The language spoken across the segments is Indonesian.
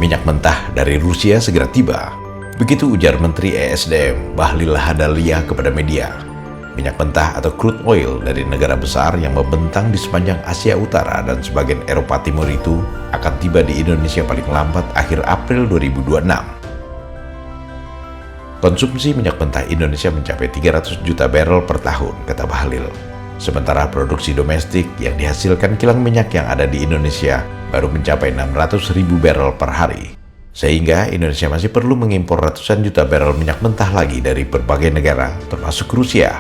minyak mentah dari Rusia segera tiba. Begitu ujar Menteri ESDM Bahlil Lahadalia kepada media. Minyak mentah atau crude oil dari negara besar yang membentang di sepanjang Asia Utara dan sebagian Eropa Timur itu akan tiba di Indonesia paling lambat akhir April 2026. Konsumsi minyak mentah Indonesia mencapai 300 juta barrel per tahun, kata Bahlil. Sementara produksi domestik yang dihasilkan kilang minyak yang ada di Indonesia baru mencapai 600 ribu barrel per hari. Sehingga Indonesia masih perlu mengimpor ratusan juta barrel minyak mentah lagi dari berbagai negara, termasuk Rusia.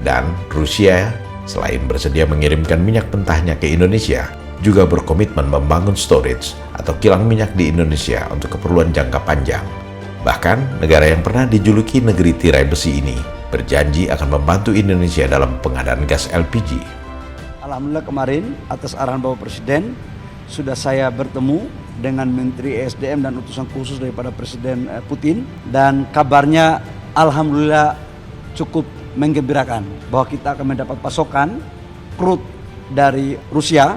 Dan Rusia, selain bersedia mengirimkan minyak mentahnya ke Indonesia, juga berkomitmen membangun storage atau kilang minyak di Indonesia untuk keperluan jangka panjang. Bahkan, negara yang pernah dijuluki negeri tirai besi ini berjanji akan membantu Indonesia dalam pengadaan gas LPG. Alhamdulillah kemarin atas arahan Bapak Presiden sudah saya bertemu dengan Menteri ESDM dan utusan khusus daripada Presiden Putin, dan kabarnya alhamdulillah cukup menggembirakan bahwa kita akan mendapat pasokan crude dari Rusia,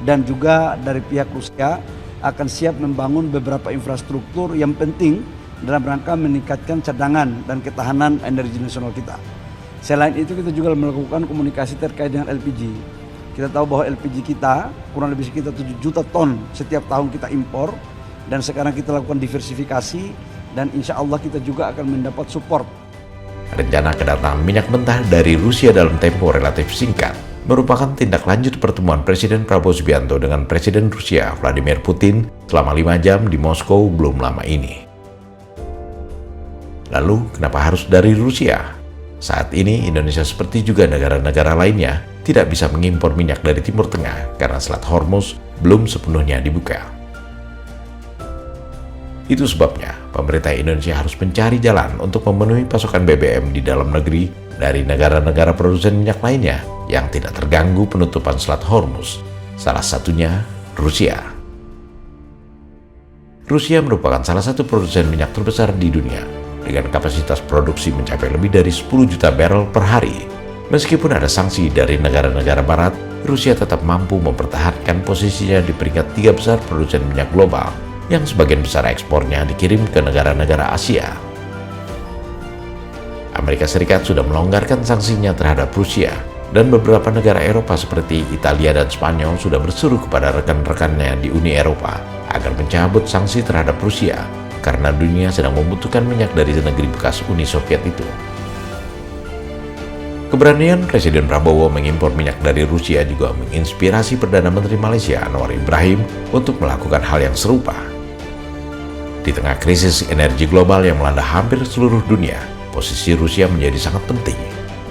dan juga dari pihak Rusia akan siap membangun beberapa infrastruktur yang penting dalam rangka meningkatkan cadangan dan ketahanan energi nasional kita. Selain itu kita juga melakukan komunikasi terkait dengan LPG. Kita tahu bahwa LPG kita kurang lebih sekitar 7 juta ton setiap tahun kita impor, dan sekarang kita lakukan diversifikasi dan insya Allah kita juga akan mendapat support. Rencana kedatangan minyak mentah dari Rusia dalam tempo relatif singkat merupakan tindak lanjut pertemuan Presiden Prabowo Subianto dengan Presiden Rusia Vladimir Putin selama 5 jam di Moskow belum lama ini. Lalu, kenapa harus dari Rusia? Saat ini, Indonesia seperti juga negara-negara lainnya tidak bisa mengimpor minyak dari Timur Tengah karena Selat Hormuz belum sepenuhnya dibuka. Itu sebabnya, pemerintah Indonesia harus mencari jalan untuk memenuhi pasokan BBM di dalam negeri dari negara-negara produsen minyak lainnya yang tidak terganggu penutupan Selat Hormuz, salah satunya Rusia. Rusia merupakan salah satu produsen minyak terbesar di dunia, dengan kapasitas produksi mencapai lebih dari 10 juta barrel per hari. Meskipun ada sanksi dari negara-negara barat, Rusia tetap mampu mempertahankan posisinya di peringkat 3 besar produsen minyak global, yang sebagian besar ekspornya dikirim ke negara-negara Asia. Amerika Serikat sudah melonggarkan sanksinya terhadap Rusia, dan beberapa negara Eropa seperti Italia dan Spanyol sudah berseru kepada rekan-rekannya di Uni Eropa agar mencabut sanksi terhadap Rusia, karena dunia sedang membutuhkan minyak dari negeri bekas Uni Soviet itu. Keberanian Presiden Prabowo mengimpor minyak dari Rusia juga menginspirasi Perdana Menteri Malaysia Anwar Ibrahim untuk melakukan hal yang serupa. Di tengah krisis energi global yang melanda hampir seluruh dunia, posisi Rusia menjadi sangat penting,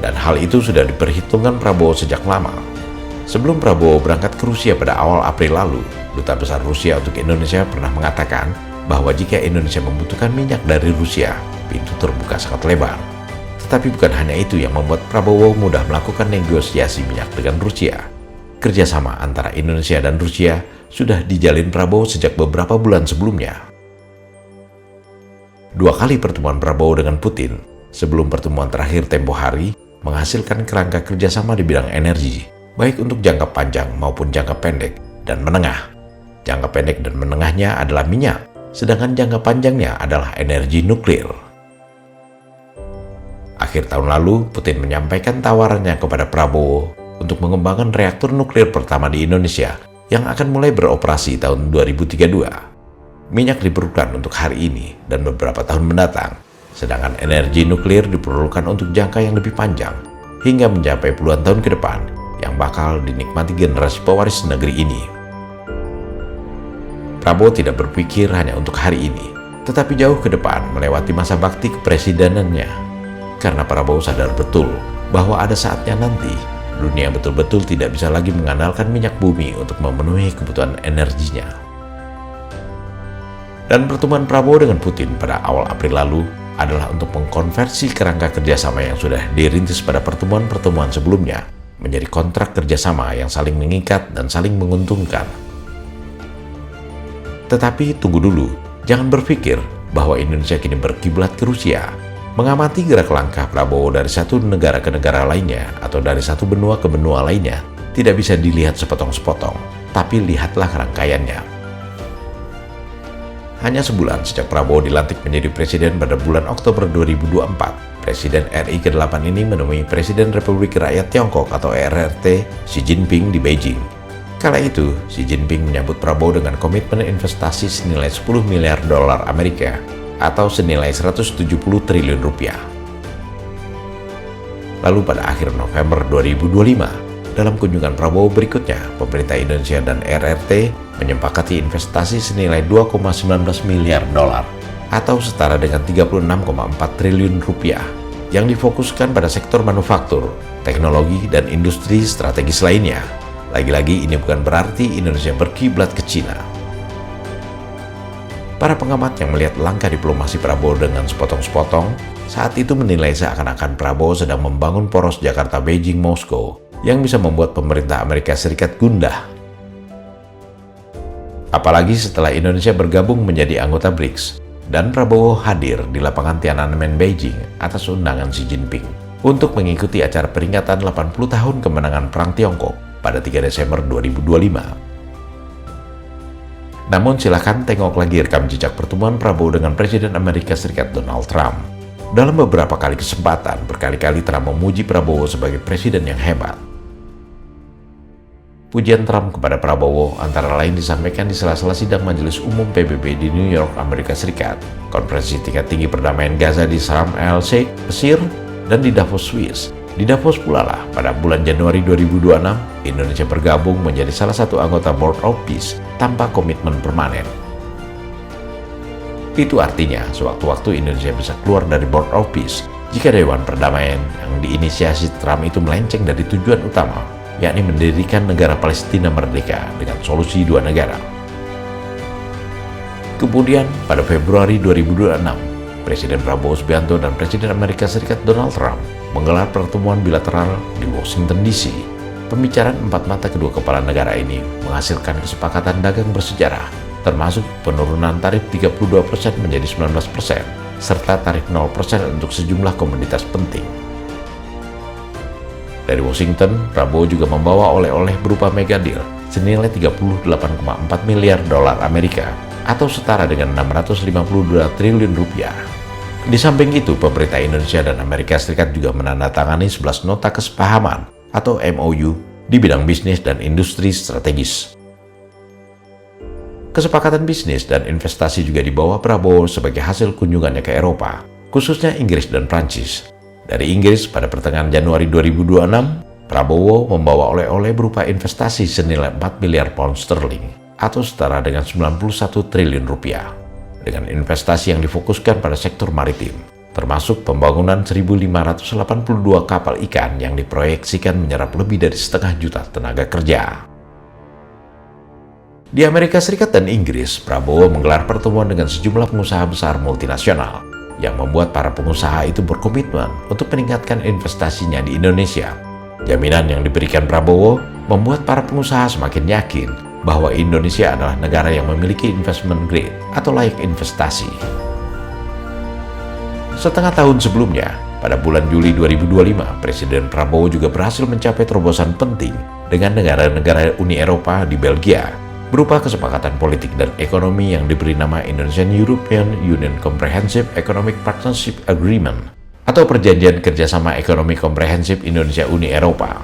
dan hal itu sudah diperhitungkan Prabowo sejak lama. Sebelum Prabowo berangkat ke Rusia pada awal April lalu, Duta Besar Rusia untuk Indonesia pernah mengatakan bahwa jika Indonesia membutuhkan minyak dari Rusia, pintu terbuka sangat lebar. Tetapi bukan hanya itu yang membuat Prabowo mudah melakukan negosiasi minyak dengan Rusia. Kerjasama antara Indonesia dan Rusia sudah dijalin Prabowo sejak beberapa bulan sebelumnya. 2 kali pertemuan Prabowo dengan Putin sebelum pertemuan terakhir tempo hari menghasilkan kerangka kerjasama di bidang energi, baik untuk jangka panjang maupun jangka pendek dan menengah. Jangka pendek dan menengahnya adalah minyak, sedangkan jangka panjangnya adalah energi nuklir. Akhir tahun lalu, Putin menyampaikan tawarannya kepada Prabowo untuk mengembangkan reaktor nuklir pertama di Indonesia yang akan mulai beroperasi tahun 2032. Minyak diperlukan untuk hari ini dan beberapa tahun mendatang, sedangkan energi nuklir diperlukan untuk jangka yang lebih panjang, hingga mencapai puluhan tahun ke depan, yang bakal dinikmati generasi pewaris negeri ini. Prabowo tidak berpikir hanya untuk hari ini, tetapi jauh ke depan melewati masa bakti kepresidenannya. Karena Prabowo sadar betul bahwa ada saatnya nanti, dunia betul-betul tidak bisa lagi mengandalkan minyak bumi untuk memenuhi kebutuhan energinya. Dan pertemuan Prabowo dengan Putin pada awal April lalu adalah untuk mengkonversi kerangka kerjasama yang sudah dirintis pada pertemuan-pertemuan sebelumnya menjadi kontrak kerjasama yang saling mengikat dan saling menguntungkan. Tetapi tunggu dulu, jangan berpikir bahwa Indonesia kini berkiblat ke Rusia. Mengamati gerak langkah Prabowo dari satu negara ke negara lainnya atau dari satu benua ke benua lainnya tidak bisa dilihat sepotong-sepotong. tapi lihatlah rangkaiannya. Hanya sebulan sejak Prabowo dilantik menjadi presiden pada bulan Oktober 2024, Presiden RI ke-8 ini menemui Presiden Republik Rakyat Tiongkok atau RRT Xi Jinping di Beijing. Kala itu, Xi Jinping menyambut Prabowo dengan komitmen investasi senilai 10 miliar dolar Amerika atau senilai 170 triliun rupiah. Lalu pada akhir November 2025, dalam kunjungan Prabowo berikutnya, pemerintah Indonesia dan RRT menyepakati investasi senilai 2,19 miliar dolar atau setara dengan 36,4 triliun rupiah yang difokuskan pada sektor manufaktur, teknologi, dan industri strategis lainnya. Lagi-lagi ini bukan berarti Indonesia berkiblat ke Cina. Para pengamat yang melihat langkah diplomasi Prabowo dengan sepotong-sepotong saat itu menilai seakan-akan Prabowo sedang membangun poros Jakarta-Beijing-Moskow yang bisa membuat pemerintah Amerika Serikat gundah. Apalagi setelah Indonesia bergabung menjadi anggota BRICS dan Prabowo hadir di lapangan Tiananmen Beijing atas undangan Xi Jinping untuk mengikuti acara peringatan 80 tahun kemenangan Perang Tiongkok pada 3 Desember 2025. Namun silakan tengok lagi rekam jejak pertemuan Prabowo dengan Presiden Amerika Serikat Donald Trump. Dalam beberapa kali kesempatan, berkali-kali Trump memuji Prabowo sebagai presiden yang hebat. Pujian Trump kepada Prabowo antara lain disampaikan di sela-sela sidang Majelis Umum PBB di New York, Amerika Serikat, konferensi tingkat tinggi perdamaian Gaza di Sharm el-Sheikh, Mesir, dan di Davos, Swiss. Di Davos pula lah, pada bulan Januari 2026, Indonesia bergabung menjadi salah satu anggota Board of Peace tanpa komitmen permanen. Itu artinya, sewaktu-waktu Indonesia bisa keluar dari Board of Peace jika Dewan Perdamaian yang diinisiasi Trump itu melenceng dari tujuan utama, yakni mendirikan negara Palestina merdeka dengan solusi dua negara. Kemudian, pada Februari 2026, Presiden Prabowo Subianto dan Presiden Amerika Serikat Donald Trump menggelar pertemuan bilateral di Washington DC. Pembicaraan empat mata kedua kepala negara ini menghasilkan kesepakatan dagang bersejarah, termasuk penurunan tarif 32% menjadi 19%, serta tarif 0% untuk sejumlah komoditas penting. Dari Washington, Prabowo juga membawa oleh-oleh berupa mega deal senilai 38,4 miliar dolar Amerika atau setara dengan 652 triliun rupiah. Di samping itu, pemerintah Indonesia dan Amerika Serikat juga menandatangani 11 nota kesepahaman atau MOU di bidang bisnis dan industri strategis. Kesepakatan bisnis dan investasi juga dibawa Prabowo sebagai hasil kunjungannya ke Eropa, khususnya Inggris dan Prancis. Dari Inggris pada pertengahan Januari 2026, Prabowo membawa oleh-oleh berupa investasi senilai 4 miliar pound sterling atau setara dengan 91 triliun rupiah. Dengan investasi yang difokuskan pada sektor maritim, termasuk pembangunan 1.582 kapal ikan yang diproyeksikan menyerap lebih dari 500.000 tenaga kerja. Di Amerika Serikat dan Inggris, Prabowo menggelar pertemuan dengan sejumlah pengusaha besar multinasional yang membuat para pengusaha itu berkomitmen untuk meningkatkan investasinya di Indonesia. Jaminan yang diberikan Prabowo membuat para pengusaha semakin yakin bahwa Indonesia adalah negara yang memiliki investment grade atau layak investasi. Setengah tahun sebelumnya, pada bulan Juli 2025, Presiden Prabowo juga berhasil mencapai terobosan penting dengan negara-negara Uni Eropa di Belgia, berupa kesepakatan politik dan ekonomi yang diberi nama Indonesian European Union Comprehensive Economic Partnership Agreement atau Perjanjian Kerjasama Ekonomi Komprehensif Indonesia-Uni Eropa.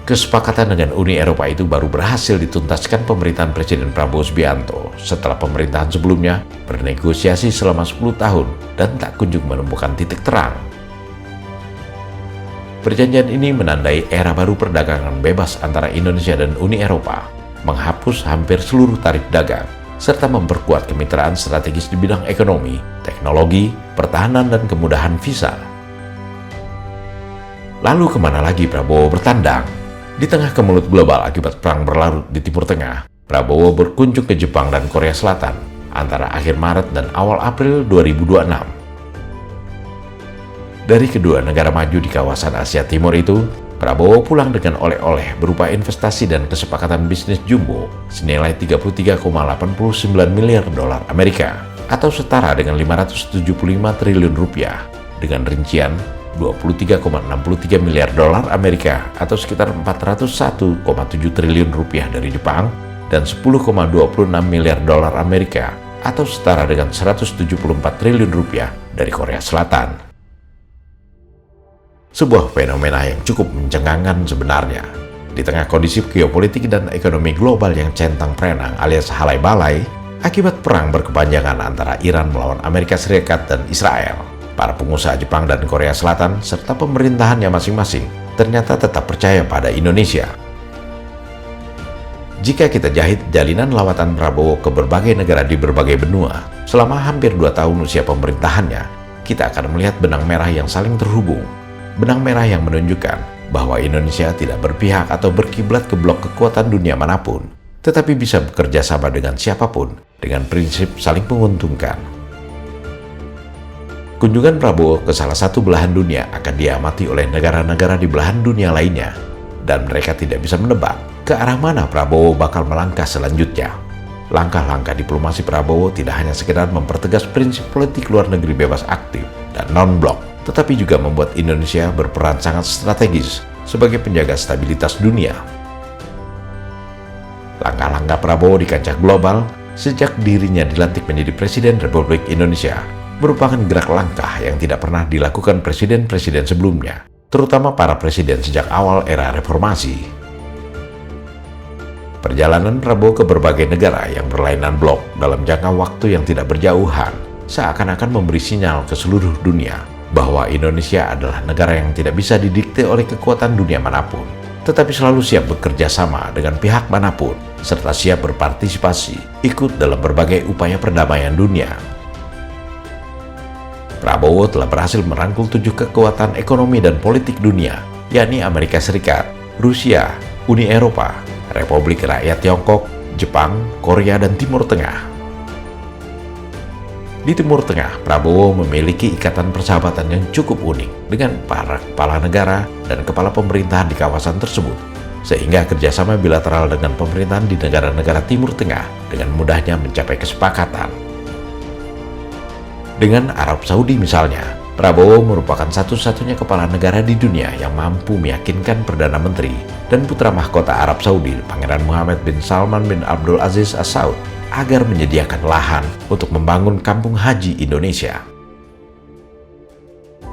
Kesepakatan dengan Uni Eropa itu baru berhasil dituntaskan pemerintahan Presiden Prabowo Subianto setelah pemerintahan sebelumnya bernegosiasi selama 10 tahun dan tak kunjung menemukan titik terang. Perjanjian ini menandai era baru perdagangan bebas antara Indonesia dan Uni Eropa, menghapus hampir seluruh tarif dagang, serta memperkuat kemitraan strategis di bidang ekonomi, teknologi, pertahanan, dan kemudahan visa. Lalu kemana lagi Prabowo bertandang? Di tengah kemelut global akibat perang berlarut di Timur Tengah, Prabowo berkunjung ke Jepang dan Korea Selatan antara akhir Maret dan awal April 2026. Dari kedua negara maju di kawasan Asia Timur itu, Prabowo pulang dengan oleh-oleh berupa investasi dan kesepakatan bisnis jumbo senilai 33,89 miliar dolar Amerika atau setara dengan 575 triliun rupiah dengan rincian $23,63 miliar Amerika atau sekitar 401,7 triliun rupiah dari Jepang dan 10,26 miliar Amerika atau setara dengan 174 triliun rupiah dari Korea Selatan. Sebuah fenomena yang cukup mencengangkan sebenarnya. Di tengah kondisi geopolitik dan ekonomi global yang centang perenang alias halai balai akibat perang berkepanjangan antara Iran melawan Amerika Serikat dan Israel, para pengusaha Jepang dan Korea Selatan serta pemerintahannya masing-masing ternyata tetap percaya pada Indonesia. Jika kita jahit jalinan lawatan Prabowo ke berbagai negara di berbagai benua selama hampir 2 tahun usia pemerintahannya, kita akan melihat benang merah yang saling terhubung. Benang merah yang menunjukkan bahwa Indonesia tidak berpihak atau berkiblat ke blok kekuatan dunia manapun, tetapi bisa bekerja sama dengan siapapun dengan prinsip saling menguntungkan. Kunjungan Prabowo ke salah satu belahan dunia akan diamati oleh negara-negara di belahan dunia lainnya, dan mereka tidak bisa menebak ke arah mana Prabowo bakal melangkah selanjutnya. Langkah-langkah diplomasi Prabowo tidak hanya sekedar mempertegas prinsip politik luar negeri bebas aktif dan non-blok, tetapi juga membuat Indonesia berperan sangat strategis sebagai penjaga stabilitas dunia. Langkah-langkah Prabowo di kancah global sejak dirinya dilantik menjadi Presiden Republik Indonesia merupakan gerak langkah yang tidak pernah dilakukan presiden-presiden sebelumnya, terutama para presiden sejak awal era reformasi. Perjalanan Prabowo ke berbagai negara yang berlainan blok dalam jangka waktu yang tidak berjauhan seakan-akan memberi sinyal ke seluruh dunia bahwa Indonesia adalah negara yang tidak bisa didikte oleh kekuatan dunia manapun, tetapi selalu siap bekerja sama dengan pihak manapun, serta siap berpartisipasi ikut dalam berbagai upaya perdamaian dunia. Prabowo telah berhasil merangkul 7 kekuatan ekonomi dan politik dunia, yakni Amerika Serikat, Rusia, Uni Eropa, Republik Rakyat Tiongkok, Jepang, Korea, dan Timur Tengah. Di Timur Tengah, Prabowo memiliki ikatan persahabatan yang cukup unik dengan para kepala negara dan kepala pemerintahan di kawasan tersebut, sehingga kerjasama bilateral dengan pemerintahan di negara-negara Timur Tengah dengan mudahnya mencapai kesepakatan. Dengan Arab Saudi misalnya, Prabowo merupakan satu-satunya kepala negara di dunia yang mampu meyakinkan Perdana Menteri dan putra mahkota Arab Saudi, Pangeran Mohammed bin Salman bin Abdul Aziz Al Saud, agar menyediakan lahan untuk membangun Kampung Haji Indonesia.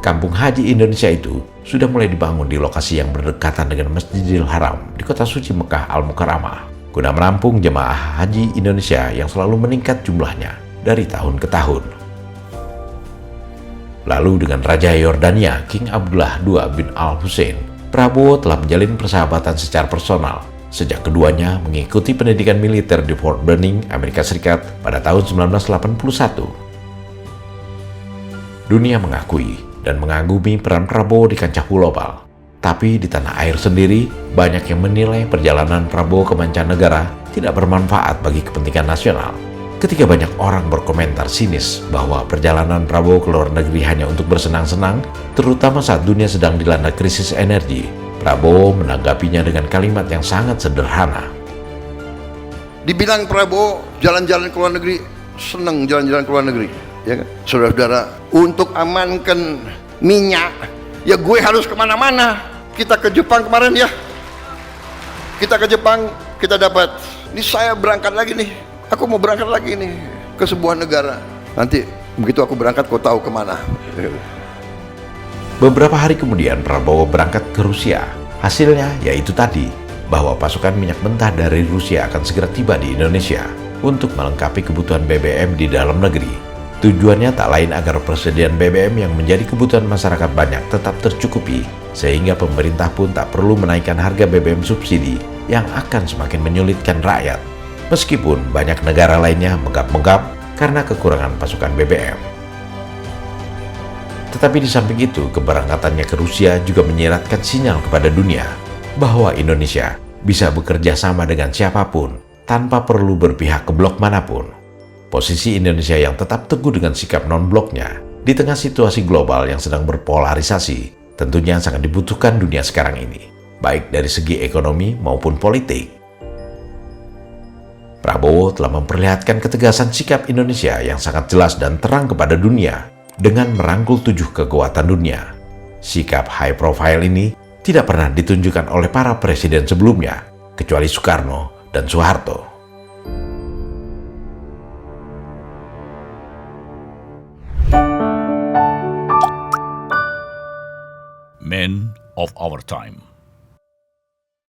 Kampung Haji Indonesia itu sudah mulai dibangun di lokasi yang berdekatan dengan Masjidil Haram di kota suci Mekah Al-Mukarramah, guna menampung jemaah haji Indonesia yang selalu meningkat jumlahnya dari tahun ke tahun. Lalu dengan Raja Yordania, King Abdullah II bin Al-Hussein, Prabowo telah menjalin persahabatan secara personal sejak keduanya mengikuti pendidikan militer di Fort Benning, Amerika Serikat pada tahun 1981. Dunia mengakui dan mengagumi peran Prabowo di kancah global. Tapi di tanah air sendiri, banyak yang menilai perjalanan Prabowo ke mancanegara tidak bermanfaat bagi kepentingan nasional. Ketika banyak orang berkomentar sinis bahwa perjalanan Prabowo ke luar negeri hanya untuk bersenang-senang, terutama saat dunia sedang dilanda krisis energi, Prabowo menanggapinya dengan kalimat yang sangat sederhana. Dibilang Prabowo jalan-jalan ke luar negeri, senang jalan-jalan ke luar negeri, ya kan? Saudara-saudara, untuk amankan minyak, ya gue harus kemana-mana. Kita ke Jepang kemarin ya, kita ke Jepang, kita dapat, ini saya berangkat lagi nih, aku mau berangkat lagi nih ke sebuah negara. Nanti begitu aku berangkat, kau tahu kemana. Beberapa hari kemudian Prabowo berangkat ke Rusia. Hasilnya yaitu tadi, bahwa pasokan minyak mentah dari Rusia akan segera tiba di Indonesia untuk melengkapi kebutuhan BBM di dalam negeri. Tujuannya tak lain agar persediaan BBM yang menjadi kebutuhan masyarakat banyak tetap tercukupi, sehingga pemerintah pun tak perlu menaikkan harga BBM subsidi yang akan semakin menyulitkan rakyat. Meskipun banyak negara lainnya menggap-menggap karena kekurangan pasokan BBM. Tetapi di samping itu, keberangkatannya ke Rusia juga menyiratkan sinyal kepada dunia bahwa Indonesia bisa bekerja sama dengan siapapun tanpa perlu berpihak ke blok manapun. Posisi Indonesia yang tetap teguh dengan sikap non-bloknya di tengah situasi global yang sedang berpolarisasi tentunya sangat dibutuhkan dunia sekarang ini, baik dari segi ekonomi maupun politik. Prabowo telah memperlihatkan ketegasan sikap Indonesia yang sangat jelas dan terang kepada dunia dengan merangkul 7 kekuatan dunia. Sikap high profile ini tidak pernah ditunjukkan oleh para presiden sebelumnya, kecuali Soekarno dan Soeharto. Men of our time.